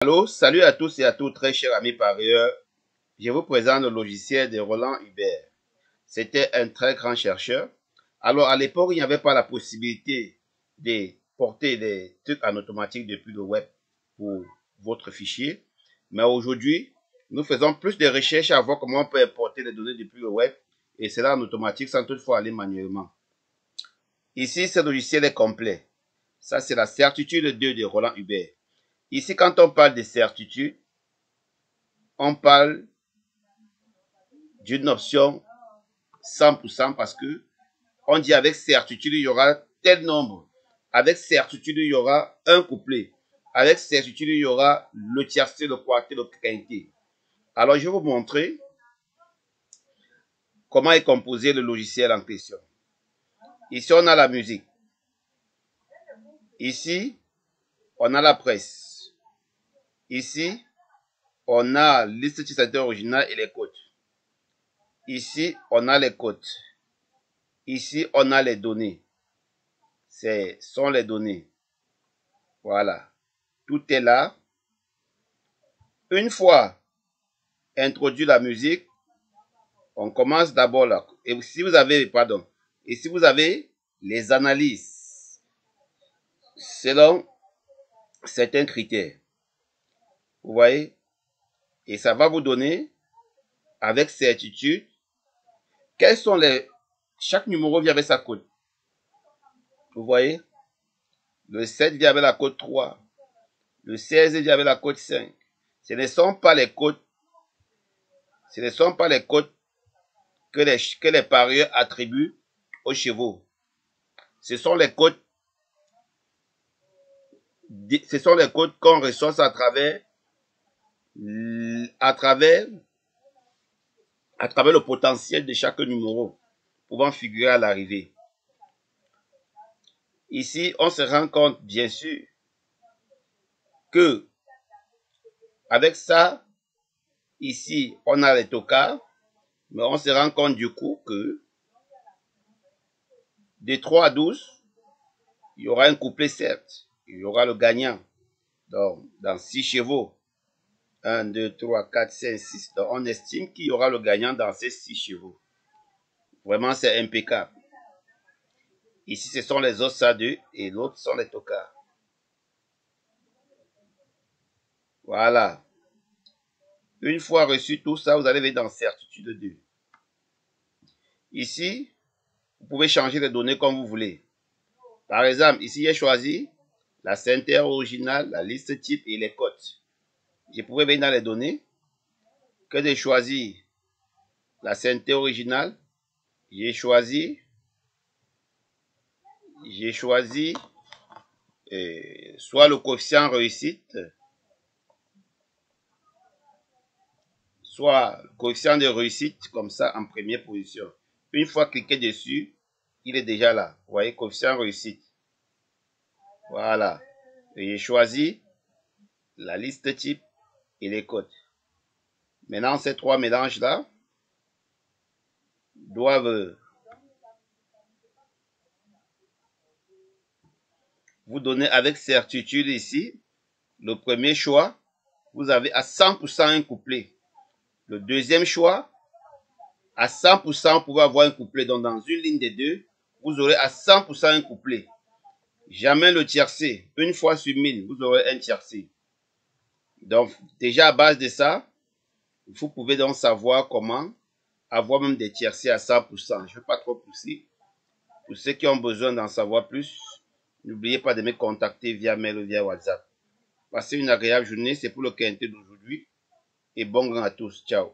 Allô, salut à tous et à toutes, très chers amis parieurs. Je vous présente le logiciel de Roland Hubert. C'était un très grand chercheur. Alors, à l'époque, il n'y avait pas la possibilité de porter des trucs en automatique depuis le web pour votre fichier. Mais aujourd'hui, nous faisons plus de recherches à voir comment on peut importer les données depuis le web et cela en automatique sans toutefois aller manuellement. Ici, ce logiciel est complet. Ça, c'est la certitude 2 de Roland Hubert. Ici, quand on parle de certitude, on parle d'une option 100% parce que on dit avec certitude, il y aura tel nombre. Avec certitude, il y aura un couplet. Avec certitude, il y aura le tiercé, le quartet, le quintet. Alors, je vais vous montrer comment est composé le logiciel en question. Ici, on a la musique. Ici, on a la presse. Ici, on a liste utilisateur original et les codes. Ici, on a les codes. Ici, on a les données. Ce sont les données. Voilà. Tout est là. Une fois introduit la musique, on commence d'abord là. Et si vous avez les analyses selon certains critères, vous voyez, et ça va vous donner avec certitude quels sont chaque numéro vient avec sa code. Vous voyez, le 7 vient avec la code 3, le 16 vient avec la code 5. Ce ne sont pas les codes que les parieurs attribuent aux chevaux. Ce sont les codes qu'on reçoit à travers le potentiel de chaque numéro pouvant figurer à l'arrivée. Ici, on se rend compte, bien sûr, que avec ça, ici, on a les tocards, mais on se rend compte du coup que de 3 à 12, il y aura un couplet, certes. Il y aura le gagnant. Donc, dans 6 chevaux, 1, 2, 3, 4, 5, 6. Donc, on estime qu'il y aura le gagnant dans ces 6 chevaux. Vraiment, c'est impeccable. Ici, ce sont les ossa 2 et l'autre sont les tocards. Voilà. Une fois reçu tout ça, vous allez venir dans certitude 2. Ici, vous pouvez changer les données comme vous voulez. Par exemple, ici, j'ai choisi la synthèse originale, la liste type et les codes. Je pouvais venir dans les données que de choisir la synthèse originale. J'ai choisi soit le coefficient réussite, soit le coefficient de réussite, comme ça, en première position. Une fois cliqué dessus, il est déjà là. Vous voyez, coefficient réussite. Voilà. J'ai choisi la liste type et les codes. Maintenant, ces trois mélanges-là doivent vous donner avec certitude ici. Le premier choix, vous avez à 100% un couplet. Le deuxième choix, à 100%, vous pouvez avoir un couplet. Donc, dans une ligne des deux, vous aurez à 100% un couplet. Jamais le tiercé. Une fois sur 1000, vous aurez un tiercé. Donc, déjà à base de ça, vous pouvez donc savoir comment avoir même des tiercés à 100%. Je ne vais pas trop pousser. Pour ceux qui ont besoin d'en savoir plus, n'oubliez pas de me contacter via mail ou via WhatsApp. Passez une agréable journée. C'est pour le quintet d'aujourd'hui. Et bon grand à tous. Ciao.